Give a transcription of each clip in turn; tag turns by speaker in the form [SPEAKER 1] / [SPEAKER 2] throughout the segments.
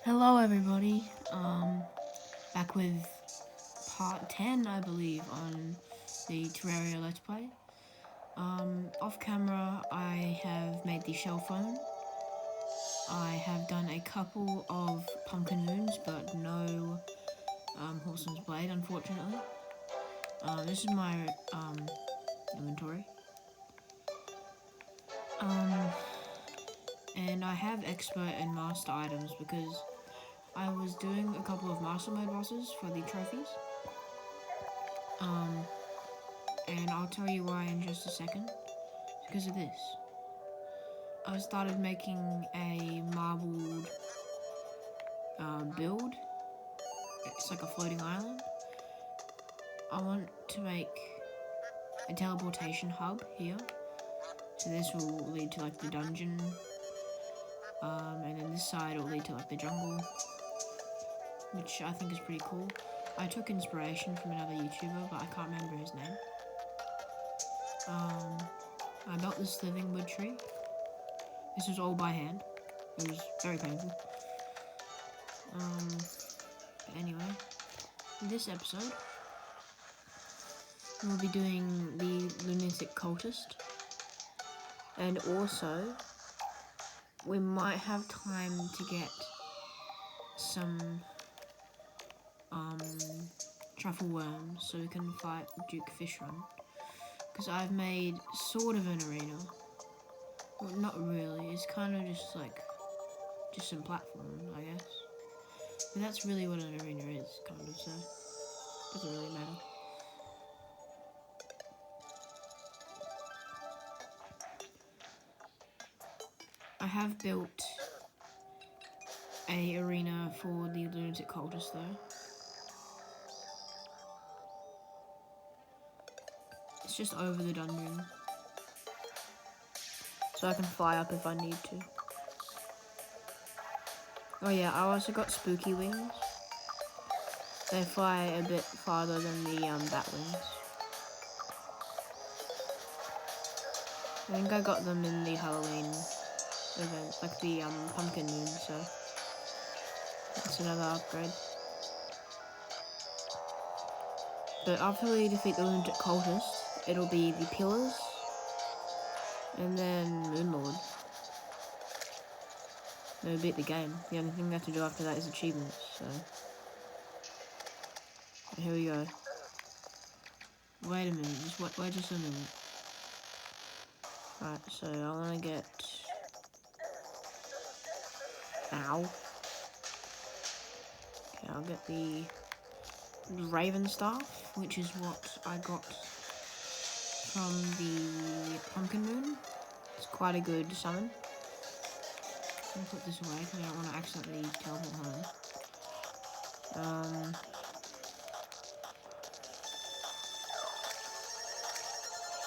[SPEAKER 1] Hello everybody, back with part 10 I believe on the Terraria Let's Play. Off camera I have made the shell phone. I have done a couple of pumpkin moons but no Horseman's Blade unfortunately. This is my inventory. And I have expert and master items because I was doing a couple of master mode bosses for the trophies. And I'll tell you why in just a second. It's because of this. I started making a marbled build. It's like a floating island. I want to make a teleportation hub here. So this will lead to like the dungeon. And then this side will lead to like the jungle, which I think is pretty cool. I took inspiration from another YouTuber, but I can't remember his name. I built this living wood tree. This was all by hand. It was very painful. But anyway, in this episode, we'll be doing the lunatic cultist, and also we might have time to get some truffle worms so we can fight Duke Fishron, because I've made sort of an arena. Well, not really, it's kind of just like some platforms, I guess. But that's really what an arena is, kind of, so it doesn't really matter. I have built a arena for the lunatic cultist though. It's just over the dungeon, so I can fly up if I need to. Oh yeah, I also got spooky wings. They fly a bit farther than the bat wings. I think I got them in the Halloween event, like the pumpkin moon, so that's another upgrade. But after we defeat the lunatic cultist, it'll be the pillars, and then Moonlord. Then we beat the game. The only thing we have to do after that is achievements, so here we go. Wait a minute, wait just a minute. Right, so I wanna get... Ow. Okay, I'll get the Raven Staff, which is what I got from the Pumpkin Moon. It's quite a good summon. I'm gonna put this away because I don't want to accidentally teleport home.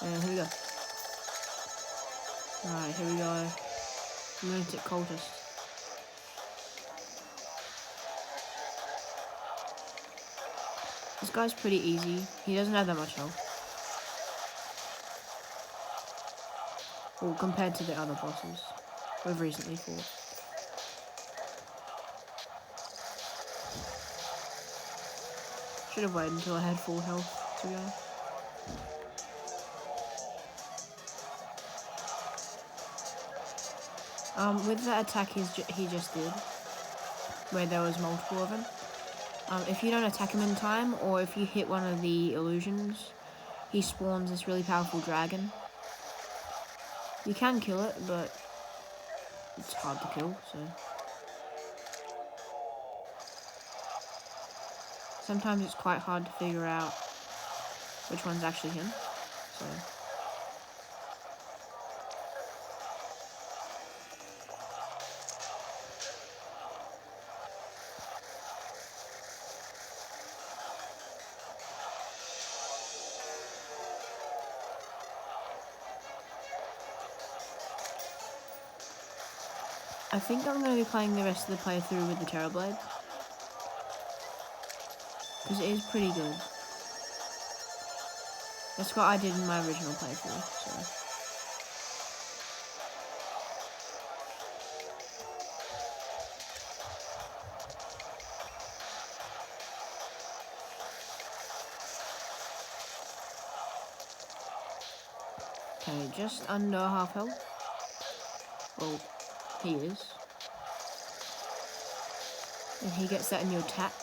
[SPEAKER 1] And here we go. Alright, here we go. Lunatic Cultist. This guy's pretty easy. He doesn't have that much health. Well, compared to the other bosses we've recently fought. Should have waited until I had full health, to be honest. With that attack he just did, where there was multiple of them, if you don't attack him in time, or if you hit one of the illusions, he spawns this really powerful dragon. You can kill it, but it's hard to kill, so... Sometimes it's quite hard to figure out which one's actually him, so... I think I'm going to be playing the rest of the playthrough with the Terrorblade, because it is pretty good. That's what I did in my original playthrough, so... Okay, just under half health. Well, he is. And he gets that in your attack.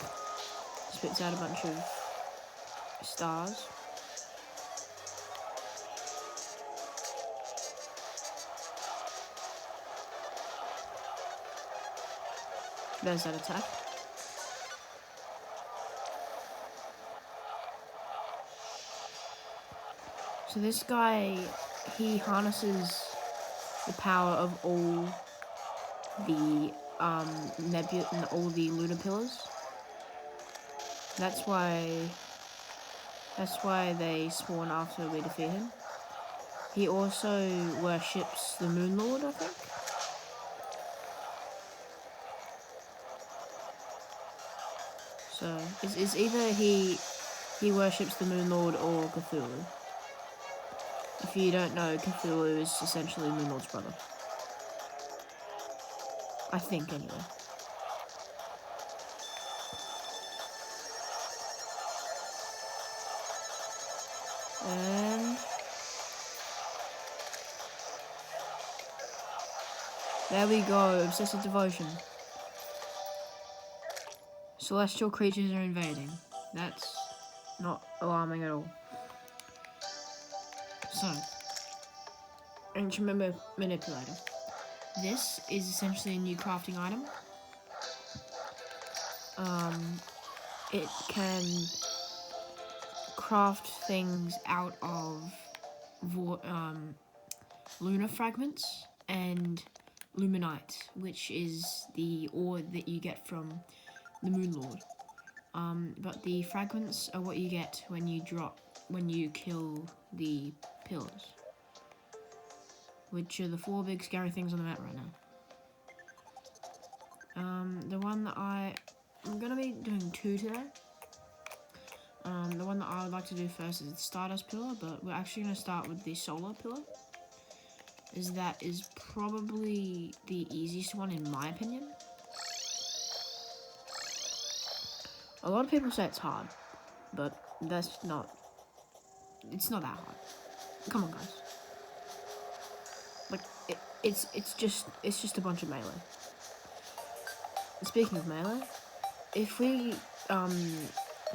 [SPEAKER 1] Spits out a bunch of stars. There's that attack. So this guy, he harnesses the power of all the all the lunar pillars. That's why they spawn after we defeat him. He also worships the Moon Lord, I think. So it's either he worships the Moon Lord or Cthulhu. If you don't know, Cthulhu is essentially Moon Lord's brother. I think, anyway. And there we go, obsessive devotion. Celestial creatures are invading. That's not alarming at all. So, ancient manipulator. This is essentially a new crafting item. It can craft things out of lunar fragments and luminite, which is the ore that you get from the Moon Lord. But the fragments are what you get when you kill the pillars, which are the 4 big scary things on the map right now. The one that I'm gonna be doing 2 today. The one that I would like to do first is the Stardust Pillar, but we're actually going to start with the Solar Pillar, as that is probably the easiest one in my opinion. A lot of people say it's hard, but it's not that hard. Come on, guys. Like, it's just a bunch of melee. And speaking of melee, if we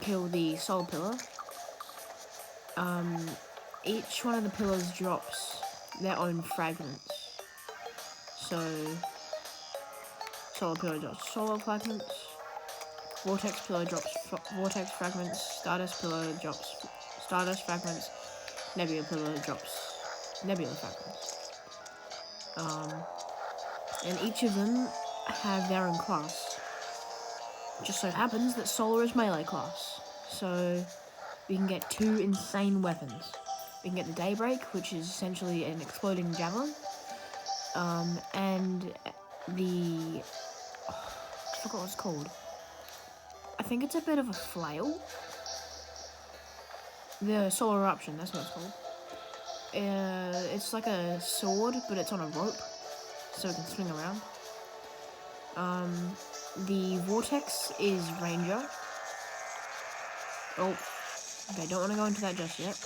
[SPEAKER 1] kill the Soul Pillar, each one of the pillars drops their own fragments. So, Solar Pillar drops solar fragments, Vortex Pillar drops vortex fragments, Stardust Pillar drops stardust fragments, Nebula Pillar drops nebula fragments. And each of them have their own class. It just so happens that Solar is melee class, so we can get 2 insane weapons. We can get the Daybreak, which is essentially an exploding javelin, and the... I forgot what it's called. I think it's a bit of a flail. The Solar Eruption, that's what it's called. It's like a sword, but it's on a rope, so it can swing around. The Vortex is Ranger. Oh, okay, don't want to go into that just yet.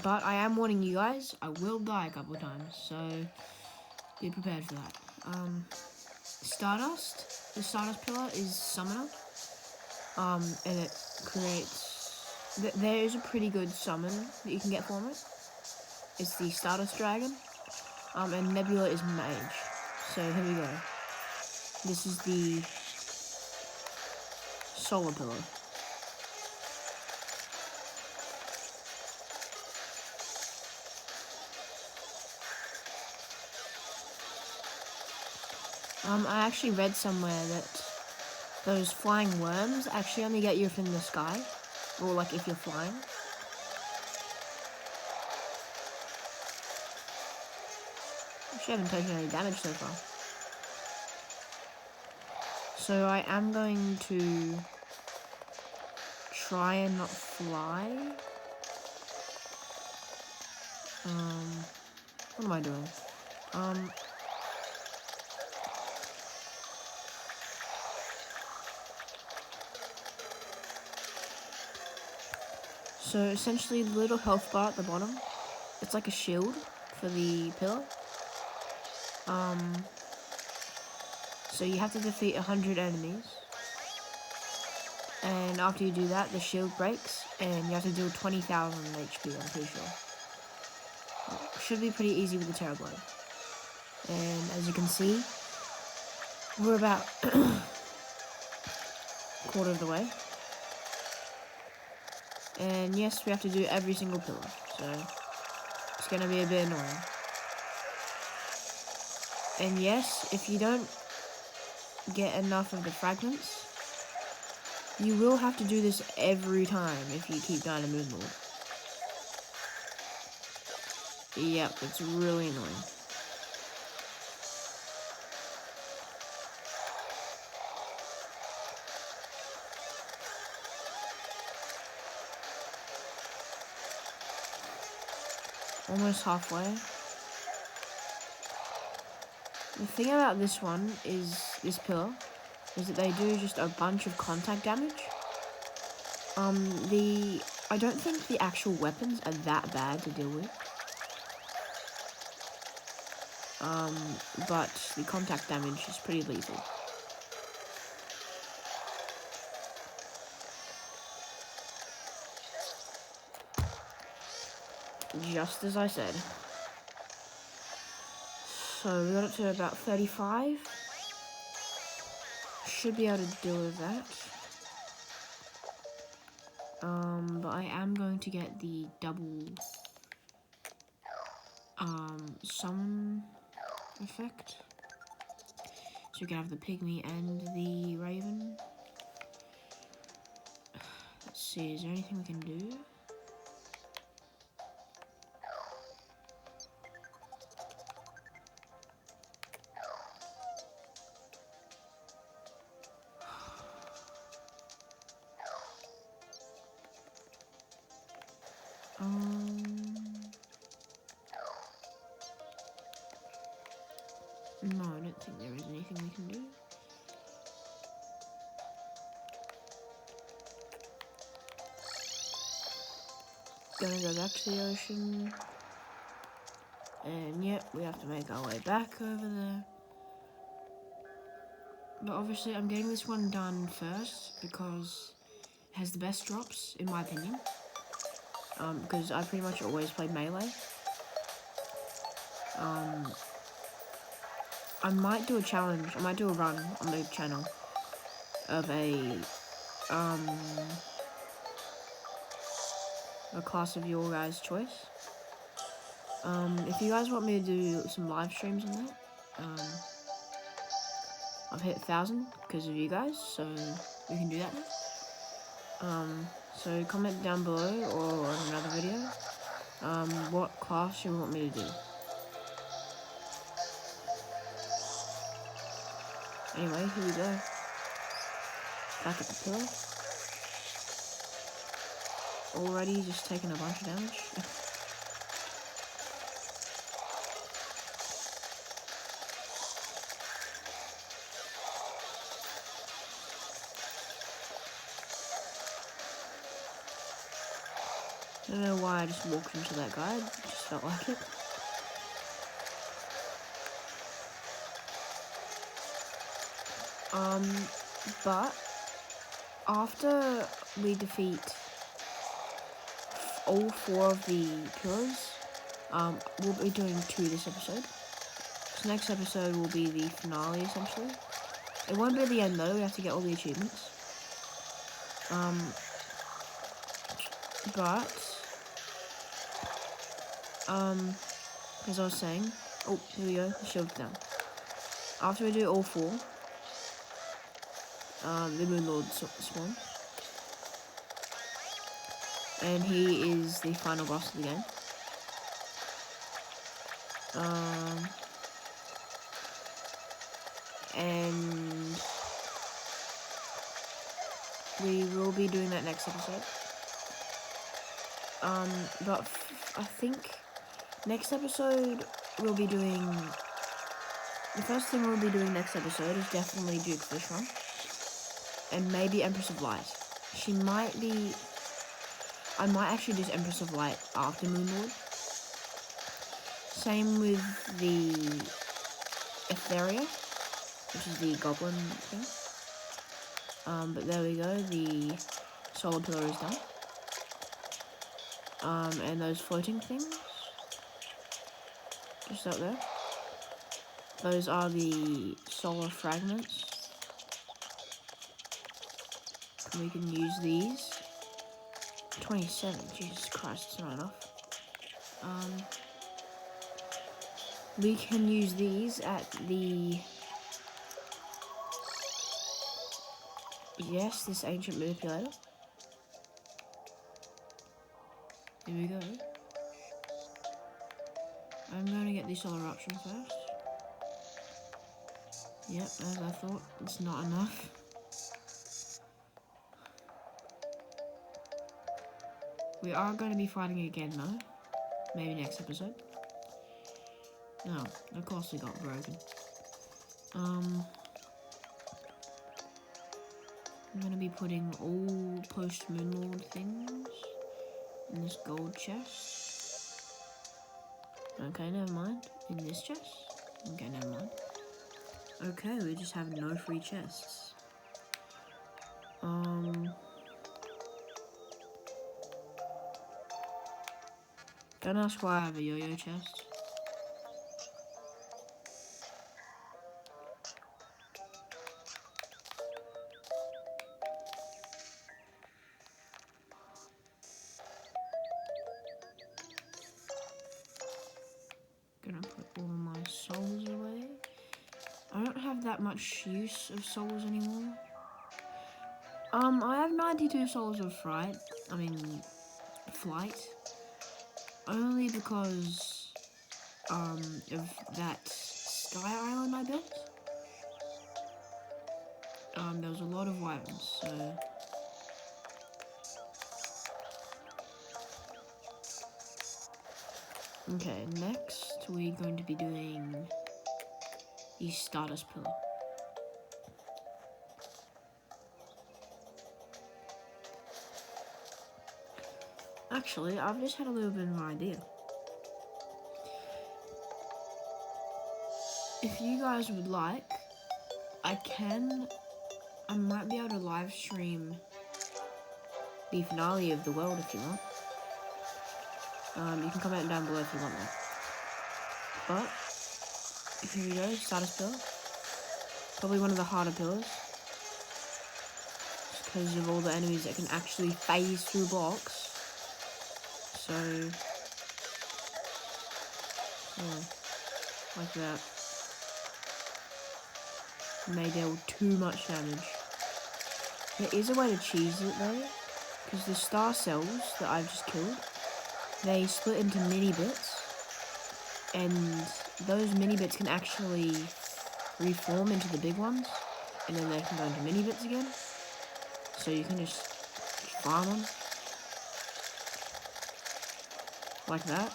[SPEAKER 1] But I am warning you guys, I will die a couple of times, so be prepared for that. Stardust, the Stardust Pillar is Summoner, and it creates, there is a pretty good summon that you can get from it. It's the Stardust Dragon, and Nebula is Mage. So here we go. This is the Solar Pillar. I actually read somewhere that those flying worms actually only get you from the sky, or like if you're flying. Actually, I haven't taken any damage so far. So I am going to try and not fly. What am I doing? So essentially, the little health bar at the bottom, it's like a shield for the pillar. So you have to defeat 100 enemies. And after you do that, the shield breaks, and you have to deal 20,000 HP, I'm pretty sure. Should be pretty easy with the Terra Blade. And as you can see, we're about quarter of the way. And yes, we have to do every single pillar, so it's gonna be a bit annoying. And yes, if you don't get enough of the fragments, you will have to do this every time if you keep dying to Moon Lord. Yep, it's really annoying. Almost halfway. The thing about this one is, this pillar, is that they do just a bunch of contact damage. I don't think the actual weapons are that bad to deal with. But the contact damage is pretty lethal. Just as I said. So we got it to about 35. Should be able to deal with that. But I am going to get the double summon effect. So you can have the pygmy and the raven. Let's see, is there anything we can do? No, I don't think there is anything we can do. Gonna go back to the ocean. And yep, we have to make our way back over there. But obviously I'm getting this one done first because it has the best drops, in my opinion. Because I pretty much always play melee. I might do a challenge, I might do a run on the channel of a class of your guys' choice. If you guys want me to do some live streams on that, I've hit 1,000 because of you guys, so we can do that now. So comment down below or on another video, what class you want me to do. Anyway, here we go. Back at the pillar. Already just taking a bunch of damage. I don't know why I just walked into that guy, it just felt like it. But after we defeat all 4 of the pillars, we'll be doing 2 this episode. This next episode will be the finale, essentially. It won't be the end though, we have to get all the achievements. As I was saying, oh, here we go, the shield's down. After we do all 4, the Moon Lord spawns. And he is the final boss of the game. And we will be doing that next episode. But I think next episode we'll be doing, the first thing we'll be doing next episode is definitely Duke Fishron. And maybe Empress of Light. She might be, I might actually do Empress of Light after Moon Lord. Same with the Etheria, which is the goblin thing. But there we go, the solar pillar is done. And those floating things, just up there, those are the solar fragments. We can use these. 27, Jesus Christ, it's not enough. We can use these at the... Yes, this ancient manipulator. Here we go. I'm going to get the solar eruption first. Yep, as I thought, it's not enough. We are going to be fighting again though. Maybe next episode. No, of course we got broken. I'm going to be putting all post-Moon Lord things in this gold chest. Okay, never mind. In this chest? Okay, never mind. Okay, we just have no free chests. Don't ask why I have a yo-yo chest. Gonna put all my souls away. I don't have that much use of souls anymore. I have 92 souls of flight. Only because of that sky island I built. There was a lot of wyverns, so okay, next we're going to be doing the Stardust Pillar. Actually, I've just had a little bit of an idea. If you guys would like, I might be able to live stream the finale of the world if you want. You can comment down below if you want that. But, here we go, Stardust Pillar. Probably one of the harder pillars. Just because of all the enemies that can actually phase through blocks. So, yeah, like that. And they deal too much damage. There is a way to cheese it though, because the star cells that I've just killed, they split into mini bits, and those mini bits can actually reform into the big ones, and then they can go into mini bits again. So you can just farm them like that.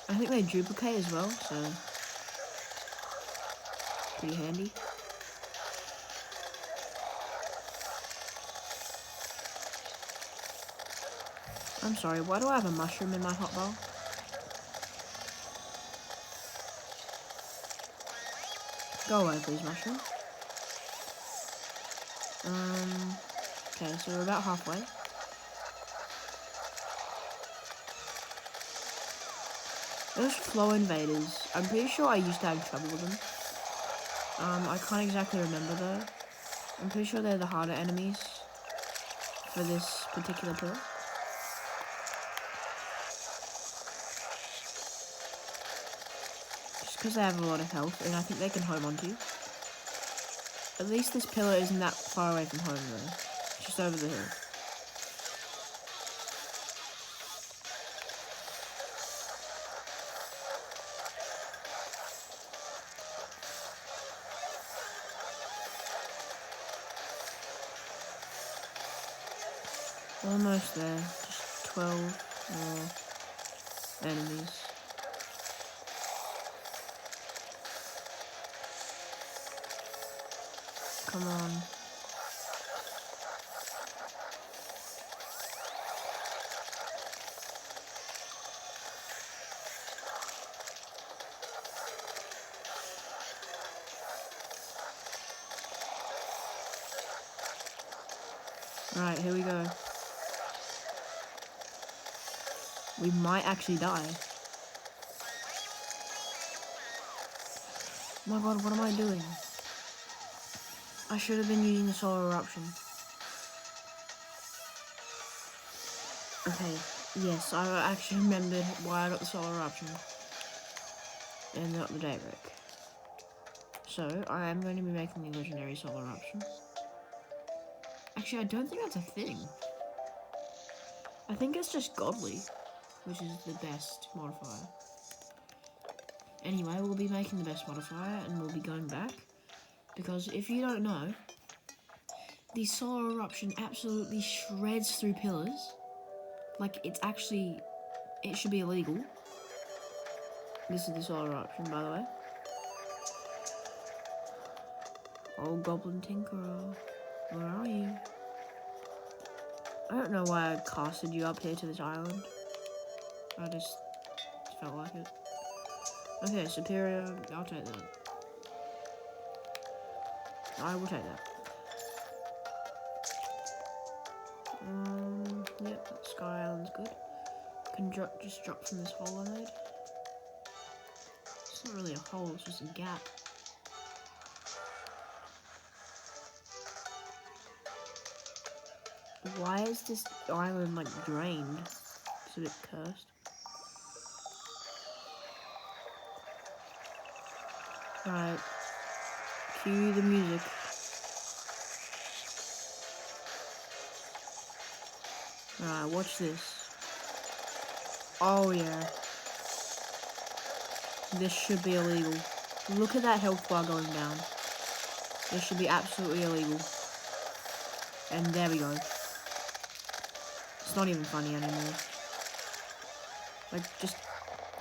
[SPEAKER 1] I think they duplicate as well, so pretty handy. I'm sorry, why do I have a mushroom in my hotbar? Go away, please, mushroom. Okay, so we're about halfway. Those flow invaders, I'm pretty sure I used to have trouble with them. I can't exactly remember though. I'm pretty sure they're the harder enemies for this particular pill. Just because they have a lot of health, and I think they can home onto you. At least this pillar isn't that far away from home though. It's just over the hill. Almost there. Just 12 more enemies. Come on. Right, here we go. We might actually die. Oh my god, what am I doing? I should have been using the solar eruption. Okay, yes, I actually remembered why I got the solar eruption. And not the daybreak. So, I am going to be making the legendary solar eruption. Actually, I don't think that's a thing. I think it's just godly, which is the best modifier. Anyway, we'll be making the best modifier and we'll be going back. Because if you don't know, the solar eruption absolutely shreds through pillars. Like, it should be illegal. This is the solar eruption, by the way. Oh, Goblin Tinkerer, where are you? I don't know why I casted you up here to this island. I just felt like it. Okay, Superior, I'll take that. I will take that. Yep, Sky Island's good. Can just drop from this hole I made. It's not really a hole, it's just a gap. Why is this island like drained? It's a bit cursed. Right. Cue the music. Right, watch this. Oh yeah. This should be illegal. Look at that health bar going down. This should be absolutely illegal. And there we go. It's not even funny anymore. Like, just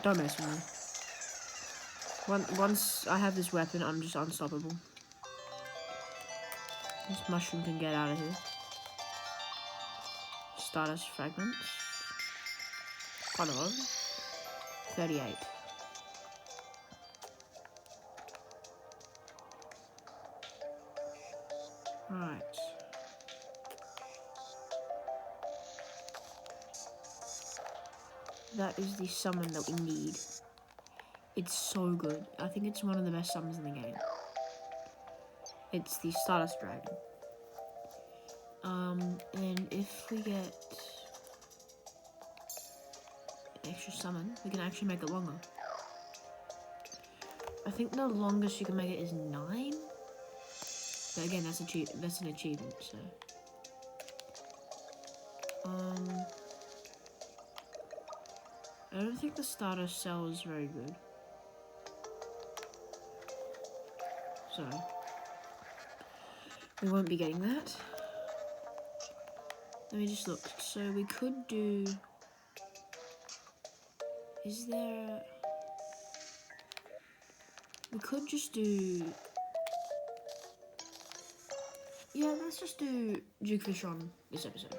[SPEAKER 1] don't mess with me. Once I have this weapon, I'm just unstoppable. This mushroom can get out of here. Stardust fragments. Quite a lot. 38. Right. That is the summon that we need. It's so good. I think it's one of the best summons in the game. It's the Stardust Dragon. And if we get an extra summon, we can actually make it longer. I think the longest you can make it is 9. But again, that's an achievement, so. I don't think the starter cell is very good. So, we won't be getting that. Let me just look. So we could do... Is there... We could just do... Yeah, let's just do Dukefish on this episode.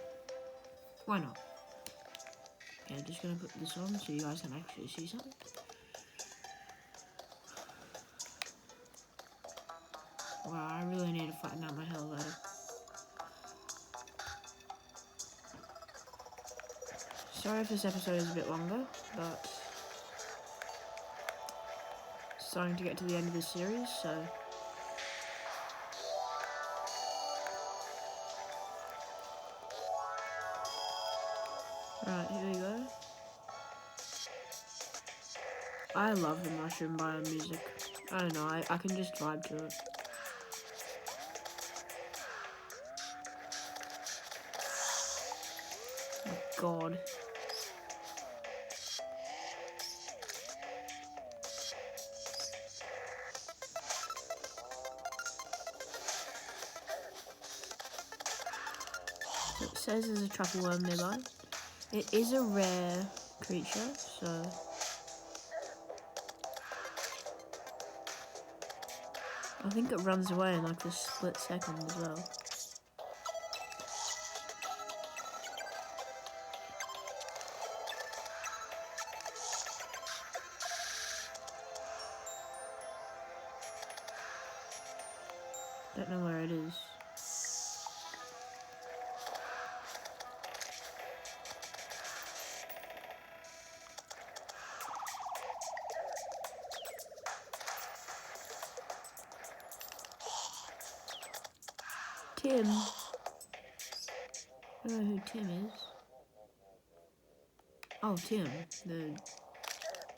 [SPEAKER 1] Why not? Okay, I'm just gonna put this on so you guys can actually see something. Wow, I really need to flatten out my elevator. Sorry if this episode is a bit longer, but starting to get to the end of this series, so right, here we go. I love the mushroom biome music. I don't know, I can just vibe to it. Oh god. So it says there's a truffle worm nearby. It is a rare creature, so I think it runs away in like this split second as well. Don't know where it is. Tim. I don't know who Tim is. Oh, Tim.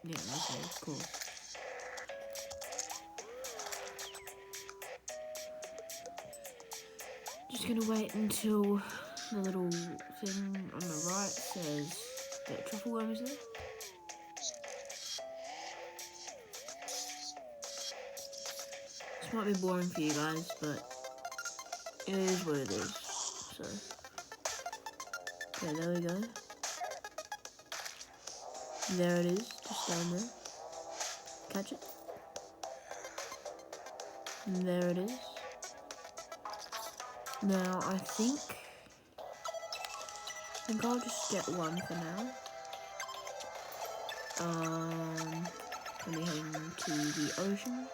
[SPEAKER 1] Yeah, okay, cool. Just gonna wait until the little thing on the right says that truffle worm is there. This might be boring for you guys, but it is what it is. So, okay, there we go. There it is, just down there. Catch it. And there it is. Now, I think I'll just get one for now. Let me head into the ocean.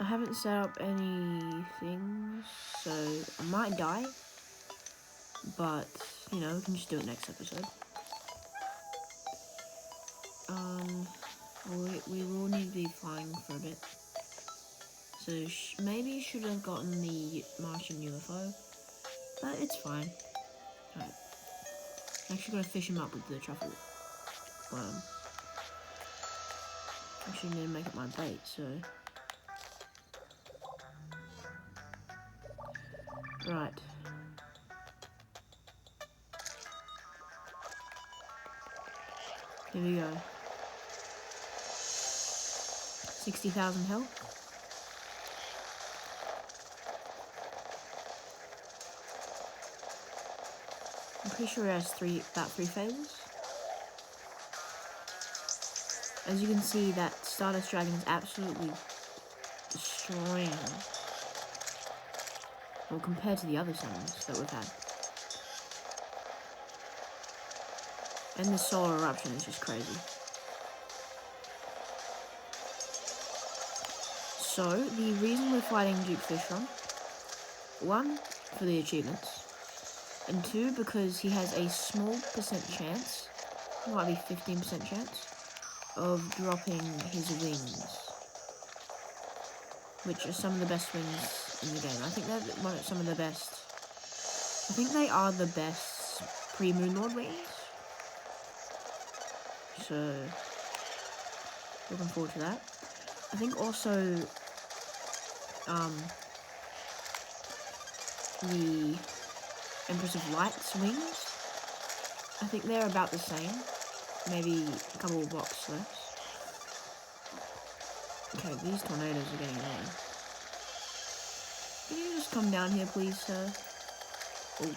[SPEAKER 1] I haven't set up anything, so I might die. But, you know, we can just do it next episode. We will need to be flying for a bit. So maybe should have gotten the Martian UFO, but it's fine. Alright. I'm actually gonna fish him up with the truffle. Actually need to make it my bait, so. Right. Here we go. 60,000 health. I'm pretty sure it has about three phases. As you can see, that Stardust Dragon is absolutely destroying her. Well, compared to the other summons that we've had. And the solar eruption is just crazy. So, the reason we're fighting Duke Fishron, one, for the achievements, and two, because he has a small percent chance, might be 15% chance, of dropping his wings, which are some of the best wings in the game. I think they're some of the best. I think they are the best pre-Moon Lord wings. So, looking forward to that. I think also, the Empress of Light's wings, I think they're about the same. Maybe a couple of blocks less. Okay, these tornadoes are getting annoying. Can you just come down here, please, sir? Oh.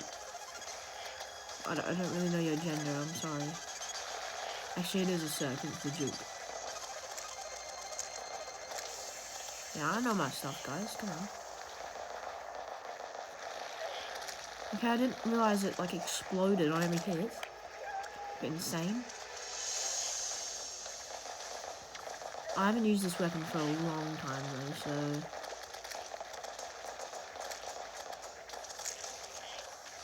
[SPEAKER 1] I don't really know your gender, I'm sorry. Actually, it is a sir, because it's the Duke. Yeah, I know my stuff, guys, come on. Okay, I didn't realize it, like, exploded on every hit. Bit insane. I haven't used this weapon for a long time, though, so...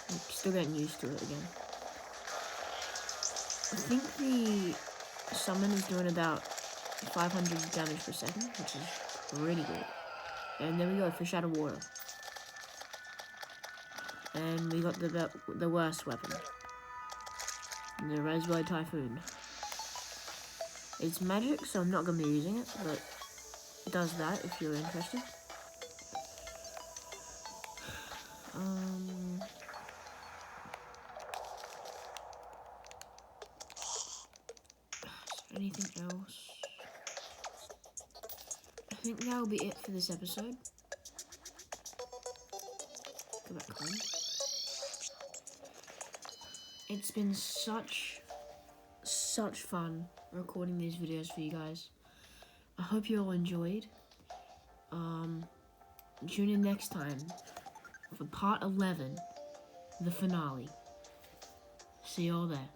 [SPEAKER 1] I'm still getting used to it again. I think the summon is doing about 500 damage per second, which is pretty good. And there we go, fish out of water. And we got the worst weapon. The Razorblade Typhoon. It's magic, so I'm not going to be using it, but it does that if you're interested. Is there anything else? I think that will be it for this episode. Go back home. It's been such fun recording these videos for you guys. I hope you all enjoyed. Tune in next time for part 11, the finale. See you all there.